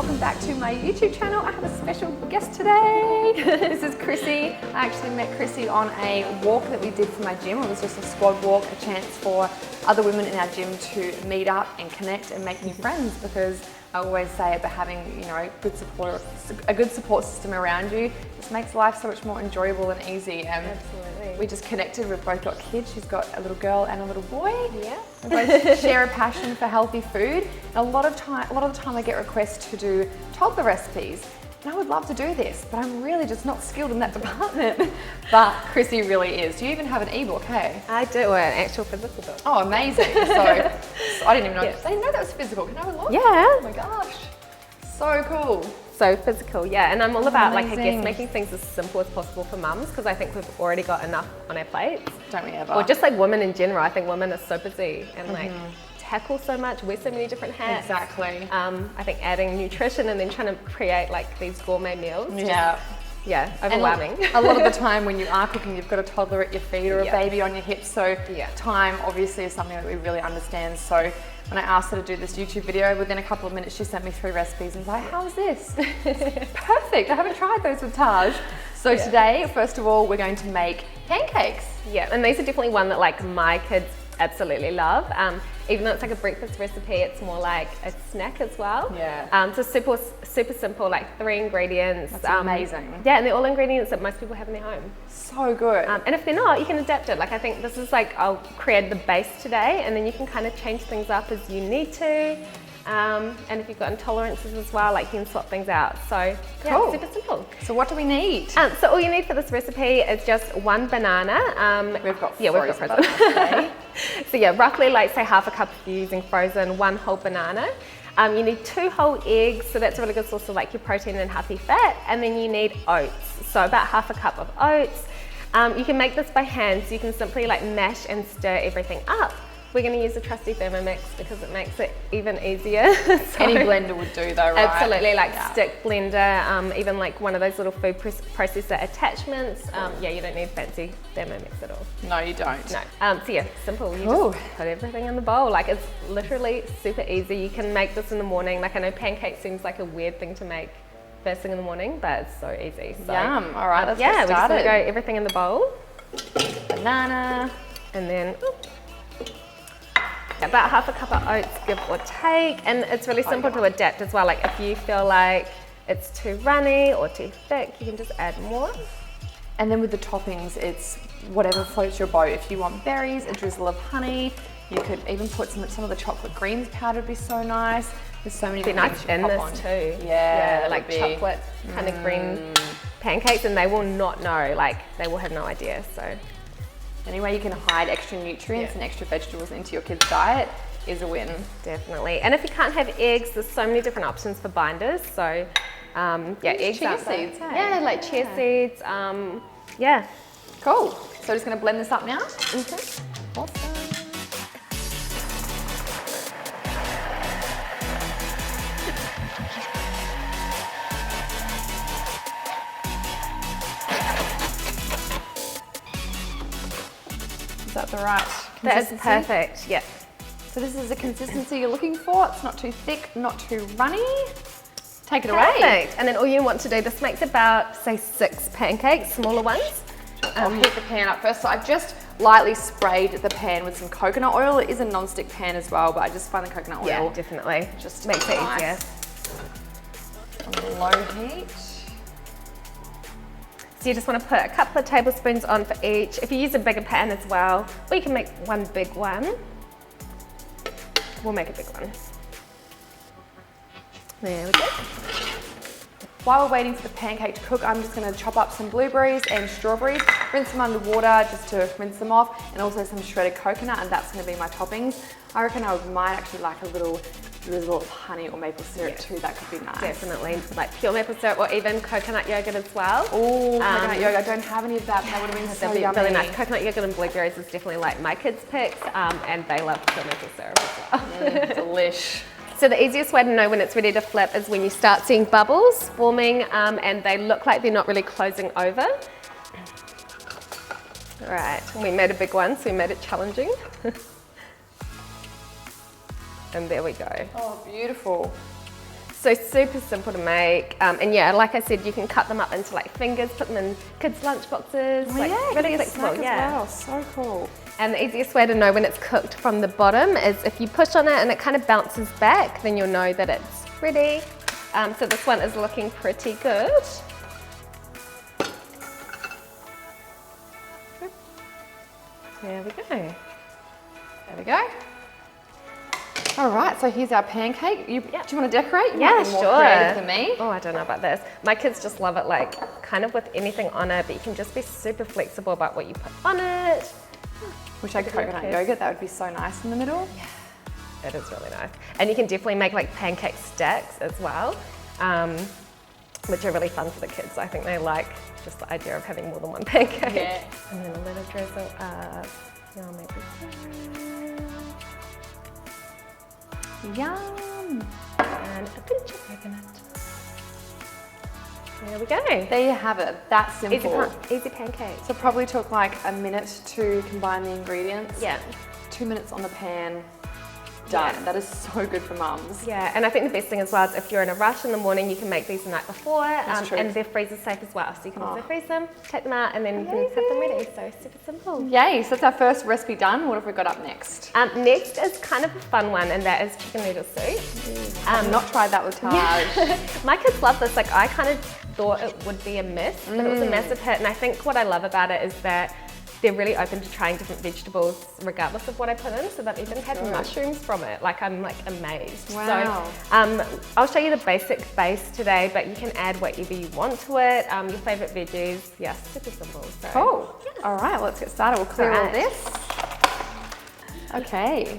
welcome back to my YouTube channel. I have a special guest today. This is Krissy. I actually met Krissy on a walk that we did for my gym. It was just a squad walk, a chance for other women in our gym to meet up and connect and make new friends, because I always say about having, a good support system around you just makes life so much more enjoyable and easy. Absolutely. We just connected. We've both got kids. She's got a little girl and a little boy. Yeah. We both share a passion for healthy food. And a lot of the time I get requests to do toddler recipes. And I would love to do this, but I'm really just not skilled in that department. But Krissy really is. Do you even have an ebook, hey? I do, an actual physical book. Oh, amazing. So I didn't even know, I didn't know that was physical. Can I have a look? Yeah. Oh my gosh. So cool. So physical, yeah. And I'm all about, amazing. I guess, making things as simple as possible for mums, because I think we've already got enough on our plates. Don't we ever? Or just like women in general. I think women are so busy and like tackle so much, wear so many different hats. Exactly. I think adding nutrition and then trying to create like these gourmet meals. Yeah. Yeah, overwhelming. A lot of the time when you are cooking, you've got a toddler at your feet or a baby on your hips, so time obviously is something that we really understand. So when I asked her to do this YouTube video, within a couple of minutes she sent me 3 recipes and was like, how's this? Perfect, I haven't tried those with Taj. So today, first of all, we're going to make pancakes. Yeah, and these are definitely one that like my kids absolutely love. Even though it's like a breakfast recipe, it's more like a snack as well. Yeah. So super simple, like 3 ingredients. That's amazing. Yeah, and they're all ingredients that most people have in their home. So good. And if they're not, you can adapt it. Like I think this is like, I'll create the base today and then you can kind of change things up as you need to. And if you've got intolerances as well, like you can swap things out. So cool. Super simple. So what do we need? So all you need for this recipe is just 1 banana. We've got frozen bananas today. So yeah, roughly like say half a cup if you're using frozen, 1 whole banana. You need 2 whole eggs, so that's a really good source of like your protein and healthy fat. And then you need oats, so about half a cup of oats. You can make this by hand, so you can simply like mash and stir everything up. We're going to use a trusty Thermomix because it makes it even easier. Any blender would do though, right? Absolutely, like stick blender, even like one of those little food processor attachments. Yeah, you don't need fancy Thermomix at all. No, you don't. No. So yeah, simple. You just put everything in the bowl. Like it's literally super easy. You can make this in the morning. Like I know pancakes seems like a weird thing to make first thing in the morning, but it's so easy. So, yum. All right, let's get we just started. want to go everything in the bowl. Banana. And then about half a cup of oats, give or take, and it's really simple to adapt as well. Like if you feel like it's too runny or too thick, you can just add more. And then with the toppings, it's whatever floats your boat. If you want berries, a drizzle of honey, you could even put some of the chocolate greens powder would be so nice. There's so many nice in this too. Yeah, like chocolate kind of green pancakes, and they will not know. Like they will have no idea. So. Any way you can hide extra nutrients and extra vegetables into your kids' diet is a win. Definitely. And if you can't have eggs, there's so many different options for binders. So, eggs. Chia seeds, hey? Yeah, like chia seeds. Yeah. Cool. So just going to blend this up now? Okay. Awesome. Is that the right consistency? That's perfect, yeah. So this is the consistency you're looking for. It's not too thick, not too runny. Take it away. Perfect. And then all you want to do, this makes about, say, 6 pancakes, smaller ones. I'll heat the pan up first. So I've just lightly sprayed the pan with some coconut oil. It is a non-stick pan as well, but I just find the coconut oil definitely. just makes it easier. On low heat. So you just want to put a couple of tablespoons on for each. If you use a bigger pan as well, or you can make one big one. We'll make a big one. There we go. While we're waiting for the pancake to cook, I'm just going to chop up some blueberries and strawberries, rinse them under water just to rinse them off, and also some shredded coconut, and that's going to be my toppings. I reckon I might actually like a little drizzle of honey or maple syrup too. That could be nice. Definitely, like pure maple syrup or even coconut yogurt as well. Oh, coconut yogurt. I don't have any of that, but that would have been so yummy. Really nice. Coconut yogurt and blueberries is definitely like my kids' picks, and they love pure maple syrup as well. Delish. So the easiest way to know when it's ready to flip is when you start seeing bubbles forming and they look like they're not really closing over. All right, we made a big one, so we made it challenging. And there we go. Oh, beautiful. So super simple to make. And yeah, like I said, you can cut them up into like fingers, put them in kids' lunch boxes. Oh, like yeah, really really flexible. as well. So cool. And the easiest way to know when it's cooked from the bottom is if you push on it and it kind of bounces back, then you'll know that it's ready. So this one is looking pretty good. There we go. There we go. All right, so here's our pancake. Do you want to decorate? You might be more creative than me. Oh, I don't know about this. My kids just love it, like kind of with anything on it, but you can just be super flexible about what you put on it. Wish I had coconut yogurt. That would be so nice in the middle. Yeah, it is really nice. And you can definitely make like pancake stacks as well, which are really fun for the kids. I think they like just the idea of having more than one pancake. Yeah. And then a little drizzle of yellow maple syrup. Yum. And a pinch of coconut. There we go. There you have it. That's simple. Easy pancake. So it probably took like a minute to combine the ingredients. Yeah. 2 minutes on the pan. Done. Yeah. That is so good for mums. Yeah, and I think the best thing as well is if you're in a rush in the morning, you can make these the night before, true. and they're freezer safe as well. So you can also freeze them, take them out, and then you can have them ready. So super simple. Yay, so that's our first recipe done. What have we got up next? Next is kind of a fun one, and that is chicken noodle soup. I've not tried that with Taj. My kids love this. Like I kind of thought it would be a miss, but it was a massive hit. And I think what I love about it is that they're really open to trying different vegetables regardless of what I put in. So they've even had mushrooms from it. Like I'm like amazed. Wow. So I'll show you the basic base today, but you can add whatever you want to it. Your favorite veggies. Yeah, super simple. So, Cool. All right, let's get started. We'll clear all this. Okay.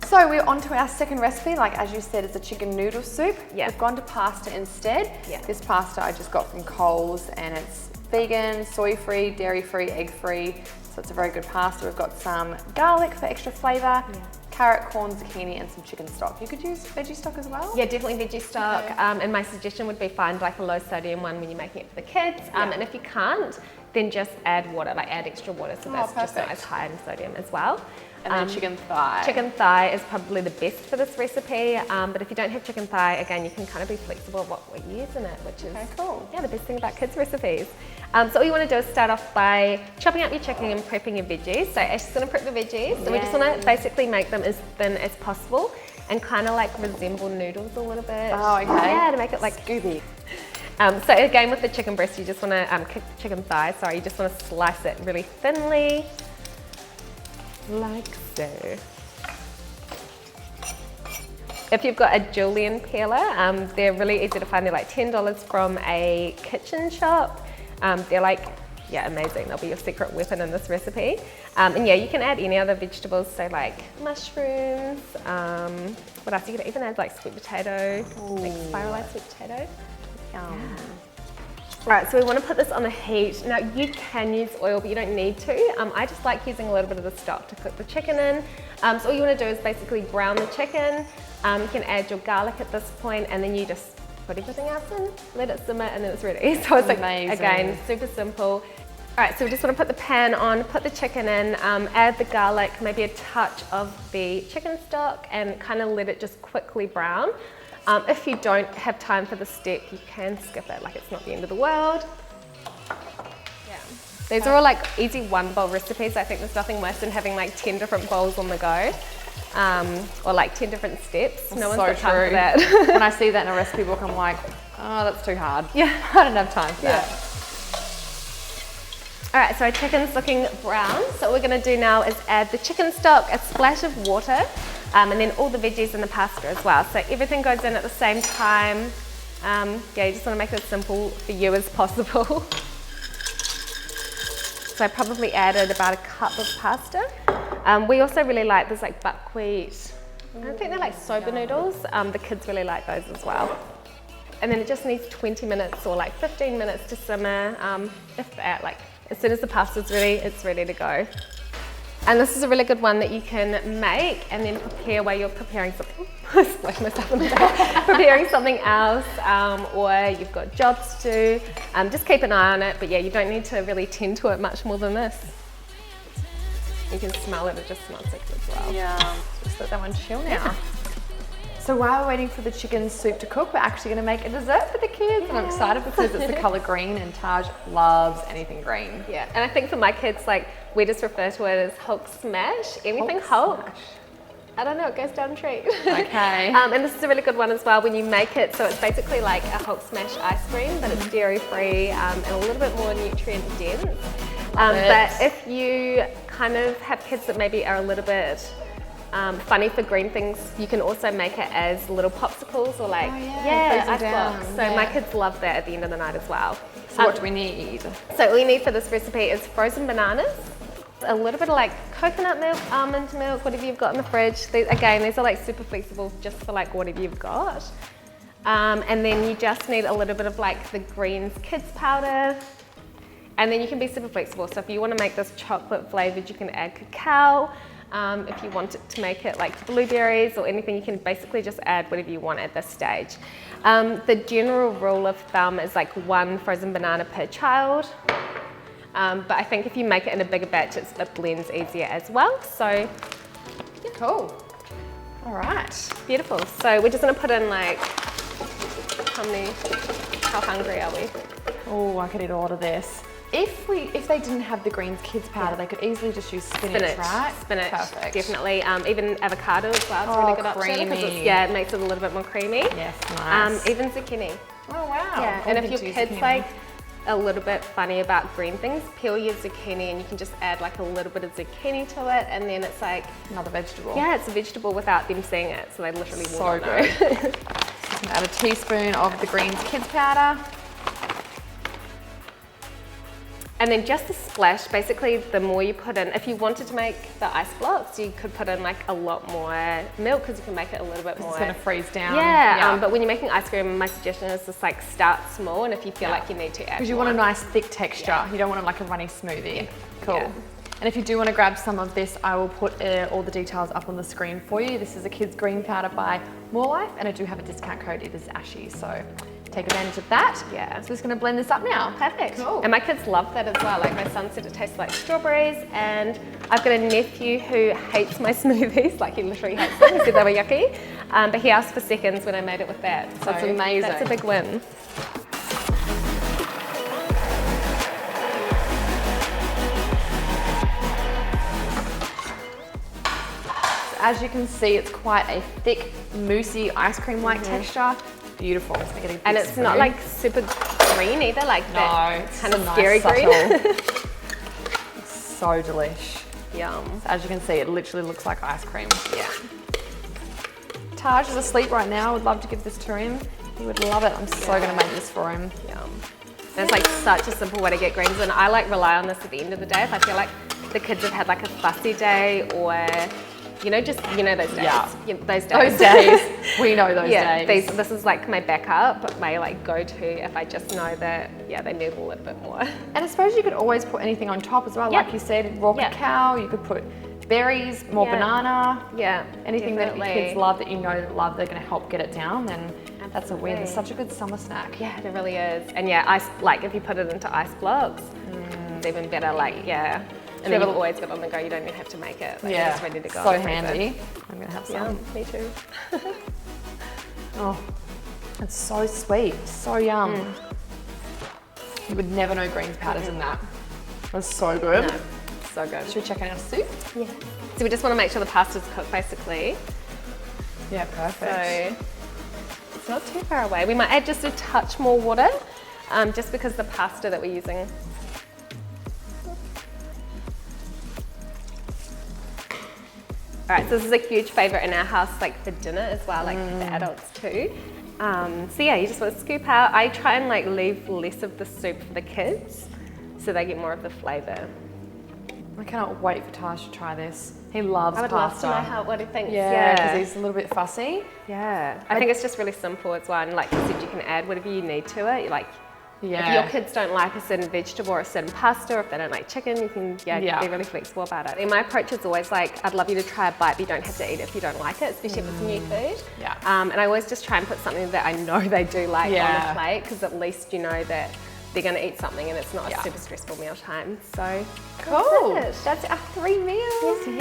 So we're on to our second recipe. Like as you said, it's a chicken noodle soup. Yeah. We've gone to pasta instead. Yeah. This pasta I just got from Coles, and it's vegan, soy-free, dairy-free, egg-free. So it's a very good pasta. We've got some garlic for extra flavour, carrot, corn, zucchini, and some chicken stock. You could use veggie stock as well. Yeah, definitely veggie stock. Okay. And my suggestion would be find like a low sodium one when you're making it for the kids. And if you can't, then just add water, like add extra water. So that's just not as high in sodium as well. And then chicken thigh. Chicken thigh is probably the best for this recipe, but if you don't have chicken thigh, again, you can kind of be flexible with what you use in it, which is cool. Yeah, the best thing about kids' recipes. So all you want to do is start off by chopping up your chicken and prepping your veggies. So Ash's going to prep the veggies. So we just want to basically make them as thin as possible and kind of like resemble noodles a little bit. Oh, okay. Yeah, to make it like Scooby. So again, with the chicken breast, you just want to, chicken thigh, sorry, you just want to slice it really thinly. Like so. If you've got a julienne peeler, they're really easy to find. They're like $10 from a kitchen shop. They're like, yeah, amazing. They'll be your secret weapon in this recipe. And yeah, you can add any other vegetables, so like mushrooms. What else? You can even add like sweet potato, like spiralized sweet potato. Yum. Right, so we want to put this on the heat. Now you can use oil, but you don't need to. I just like using a little bit of the stock to cook the chicken in. So all you want to do is basically brown the chicken. You can add your garlic at this point, and then you just put everything else in, let it simmer, and then it's ready. So it's like, again, super simple. All right, so we just want to put the pan on, put the chicken in, add the garlic, maybe a touch of the chicken stock, and kind of let it just quickly brown. If you don't have time for the step, you can skip it, like it's not the end of the world. Yeah. These are all like easy one bowl recipes. I think there's nothing worse than having like 10 different bowls on the go. Or like 10 different steps. No one's got time for that. When I see that in a recipe book, I'm like, oh, that's too hard. Yeah. I don't have time for that. All right, so our chicken's looking brown. So what we're gonna do now is add the chicken stock, a splash of water, and then all the veggies and the pasta as well. So everything goes in at the same time. Yeah, you just wanna make it as simple for you as possible. So I probably added about a cup of pasta. We also really like, there's like buckwheat. I think they're like soba noodles. The kids really like those as well. And then it just needs 20 minutes or like 15 minutes to simmer. If that, like as soon as the pasta's ready, it's ready to go. And this is a really good one that you can make and then prepare while you're preparing something. I splashed myself in the back. Preparing something else, or you've got jobs to do. Just keep an eye on it, but yeah, you don't need to really tend to it much more than this. You can smell it, it just smells like as well. Yeah, just let that one chill now. So So while we're waiting for the chicken soup to cook, we're actually going to make a dessert for the kids. And I'm excited because it's the color green and Taj loves anything green. Yeah, and I think for my kids, like, we just refer to it as Hulk smash. Anything Hulk. I don't know, it goes down a treat. Okay. And this is a really good one as well when you make it. So it's basically like a Hulk smash ice cream, but it's dairy free and a little bit more nutrient dense. But if you kind of have kids that maybe are a little bit funny for green things, you can also make it as little popsicles or like, ice blocks. So my kids love that at the end of the night as well. So what do we need? So all we need for this recipe is frozen bananas, a little bit of like coconut milk, almond milk, whatever you've got in the fridge. Again, these are like super flexible just for like whatever you've got. And then you just need a little bit of like the greens kids powder. And then you can be super flexible. So if you want to make this chocolate flavored, you can add cacao. If you want it to make it like blueberries or anything, you can basically just add whatever you want at this stage. The general rule of thumb is like 1 frozen banana per child. But I think if you make it in a bigger batch, it blends easier as well. So, yeah. Cool. All right. Beautiful. So we're just gonna put in like, how hungry are we? Oh, I could eat a lot of this. If they didn't have the greens kids powder, they could easily just use spinach, right? Spinach, perfect. Definitely. Even avocado as well. It's a really good option because it makes it a little bit more creamy. Yes, nice. Even zucchini. Oh wow. Yeah, and if your kids like a little bit funny about green things, peel your zucchini and you can just add like a little bit of zucchini to it, and then it's like another vegetable. Yeah, it's a vegetable without them seeing it, so they literally so good. Add a teaspoon of the greens kids powder. And then just a splash, basically the more you put in, if you wanted to make the ice blocks, you could put in like a lot more milk because you can make it a little bit more. It's gonna freeze down. Yeah, but when you're making ice cream, my suggestion is just like start small, and if you feel like you need to add because you want a nice thick texture. You don't want it like a runny smoothie. Yeah. Cool. Yeah. And if you do want to grab some of this, I will put all the details up on the screen for you. This is a kids green powder by More Life, and I do have a discount code. It is Ashy, so take advantage of that. Yeah. So we're just going to blend this up now. Perfect. Cool. And my kids love that as well. Like my son said it tastes like strawberries, and I've got a nephew who hates my smoothies. Like he literally hates them. He said they were yucky. But he asked for seconds when I made it with that. So that's amazing. That's a big win. As you can see, it's quite a thick, moussey ice cream-like texture. Beautiful. And it's not like super green either, like that kind of scary green. It's so delish. Yum. So as you can see, it literally looks like ice cream. Yeah. Taj is asleep right now. I would love to give this to him. He would love it. I'm so going to make this for him. Yum. And it's like such a simple way to get greens, and I like rely on this at the end of the day if I feel like the kids have had like a fussy day, or just those days. Yeah. Those days. Those days. We know those days. This is like my backup, my like go-to if I just know that they need a little bit more. And I suppose you could always put anything on top as well. Like you said, raw cacao. You could put berries, more banana. Yeah. Anything that your kids love, that you know that love, they're going to help get it down. Then that's a win. It's such a good summer snack. Yeah, it really is. And if you put it into ice blocks, it's even better. And then you've always got on the go, you don't even have to make it. It's ready to go. So handy. I'm going to have some. Me too. Oh, it's so sweet, so yum. You would never know greens powder's in that. That's so good. No, so good. Should we check out our soup? Yeah. So we just want to make sure the pasta's cooked basically. Yeah, perfect. So it's not too far away. We might add just a touch more water, just because the pasta that we're using. All right, so this is a huge favorite in our house, like for dinner as well, like for the adults too. So yeah, you just want to scoop out. I try and leave less of the soup for the kids, so they get more of the flavor. I cannot wait for Taj to try this. He loves pasta. I would love to know what he thinks. Yeah, because he's a little bit fussy. Yeah, I think it's just really simple as well. And like you said, you can add whatever you need to it. If your kids don't like a certain vegetable or a certain pasta, or if they don't like chicken, you can be really flexible about it. And my approach is always I'd love you to try a bite, but you don't have to eat it if you don't like it, especially if it's new food. Yeah. And I always just try and put something that I know they do like on the plate, because at least you know that they're going to eat something and it's not Yeah. a super stressful meal time. So Cool. that's it. That's our 3 meals. Yay!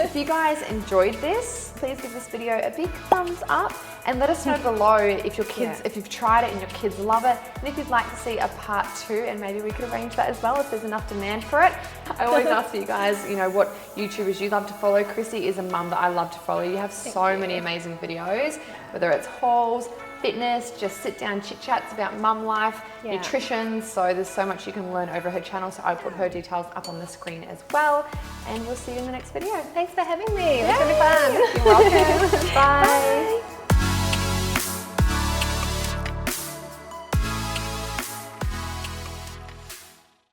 If you guys enjoyed this, please give this video a big thumbs up and let us know below if your kids, if you've tried it and your kids love it, and if you'd like to see a part 2, and maybe we could arrange that as well if there's enough demand for it. I always ask you guys, you know, what YouTubers you love to follow. Krissy is a mum that I love to follow. You have so many amazing videos, whether it's hauls, fitness, just sit down chit chats about mum life, nutrition. So there's so much you can learn over her channel. So I'll put her details up on the screen as well. And we'll see you in the next video. Thanks for having me. It was really fun. You're welcome. Bye.